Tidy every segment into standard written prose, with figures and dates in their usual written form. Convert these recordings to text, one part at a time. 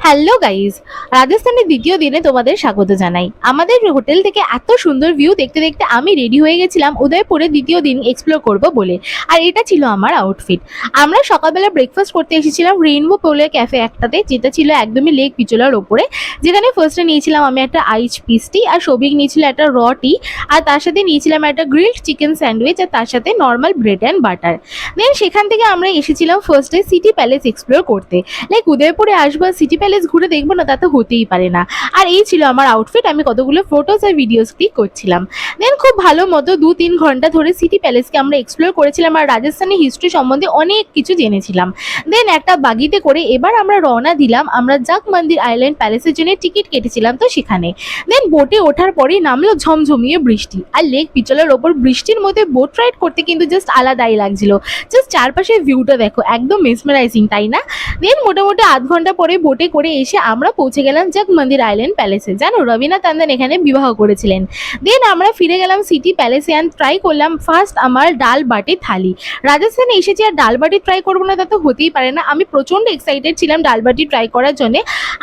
Hello guys, রাজস্থানের দ্বিতীয় দিনে তোমাদের স্বাগত জানাই। আমাদের হোটেল থেকে এত সুন্দর ভিউ দেখতে দেখতে আমি রেডি হয়ে গেছিলাম উদয়পুরের দ্বিতীয় দিন এক্সপ্লোর করব বলে। আর এটা ছিল আমার আউটফিট। আমরা সকালবেলা ব্রেকফাস্ট করতে এসেছিলাম রেইনবো পোলে ক্যাফে একটাতে, যেটা ছিল একদমই লেক পিচোলার ওপরে। যেখানে ফার্স্টে নিয়েছিলাম আমি একটা আইস পিস টি, আর সবিক নিয়েছিল একটা র টি, আর তার সাথে নিয়েছিলাম একটা গ্রিলড চিকেন স্যান্ডউইচ, আর তার সাথে নর্মাল ব্রেড অ্যান্ড বাটার। দেন সেখান থেকে আমরা এসেছিলাম ফার্স্টে সিটি প্যালেস এক্সপ্লোর করতে। লাইক উদয়পুরে আসবো সিটি প্যালেস ঘুরে দেখবো না, তা তো হতেই পারে না। আর এই ছিল আমার আউটফিট। আমি কতগুলো ফটোস আর ভিডিওস ক্লিক করছিলাম। দেন খুব ভালো মতো 2-3 ঘন্টা ধরে সিটি প্যালেসকে আমরা এক্সপ্লোর করেছিলাম, আর রাজস্থানের হিস্ট্রি সম্বন্ধে অনেক কিছু জেনেছিলাম। দেন একটা বাগিতে করে এবার আমরা রওনা দিলাম আমরা জাগ মন্দির আইল্যান্ড প্যালেসের জন্য টিকিট কেটেছিলাম তো সেখানে। দেন বোটে ওঠার পরেই নামলো ঝমঝমিয়ে বৃষ্টি, আর লেক পিচলার ওপর বৃষ্টির মধ্যে বোট রাইড করতে কিন্তু জাস্ট আলাদাই লাগছিল। জাস্ট চারপাশের ভিউটা দেখো, একদম মেসমেরাইজিং, তাই না? দেন মোটামুটি আধ ঘন্টা পরে বোটে করে এসে আমরা পৌঁছে গেলাম জাগ মন্দির আইল্যান্ড প্যালেসে। জানো, রবীন্দ্রনাথ ট্যান্ডন এখানে বিবাহ করেছিলেন। দেন আমরা ফিরে গেলাম সিটি প্যালেসে অ্যান্ড ট্রাই করলাম ফার্স্ট আমার ডাল বাটি থালি। রাজস্থানে এসেছি আর ডাল বাটি ট্রাই করবো না, তা তো হতেই পারে না। আমি প্রচণ্ড এক্সাইটেড ছিলাম ডাল বাটি ট্রাই করার জন্য।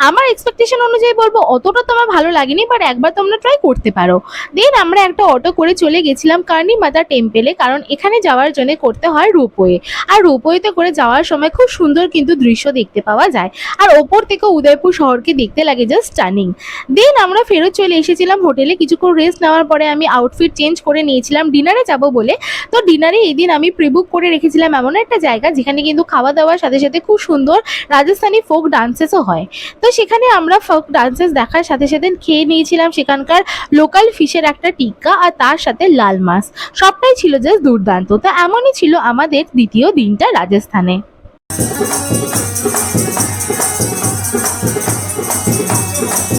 আমার এক্সপেকটেশন অনুযায়ী বলবো অতটা তো আমার ভালো লাগেনি, বাট একবার তোমরা ট্রাই করতে পারো। দেন আমরা একটা অটো করে চলে গেছিলাম কার্নি মাতা টেম্পেলে, কারণ এখানে যাওয়ার জন্য করতে হয় রোপওয়ে। আর রোপওয়েতে করে যাওয়ার সময় খুব সুন্দর কিন্তু দৃশ্য দেখতে পাওয়া যায়, আর ওপর থেকে উদয়পুর শহরকে দেখতে লাগে জাস্ট স্টানিং। দেন আমরা ফেরত চলে এসেছিলাম হোটেলে। কিছুক্ষণ রেস্ট নেওয়ার পরে আমি আউটফিট চেঞ্জ করে নিয়েছিলাম ডিনারে যাব বলে। তো ডিনারে এই দিন আমি প্রিবুক করে রেখেছিলাম এমন একটা জায়গা যেখানে কিন্তু খাওয়া দাওয়ার সাথে সাথে খুব সুন্দর রাজস্থানি ফোক ডান্সেসও হয়। তো সেখানে আমরা ফোক ডান্সেস দেখার সাথে সাথে খেয়ে নিয়েছিলাম সেখানকার লোকাল ফিশের একটা টিক্কা, আর তার সাথে লাল মাছ। সবটাই ছিল জাস্ট দুর্দান্ত। তো এমনই ছিল আমাদের দ্বিতীয় দিনটা রাজস্থানে।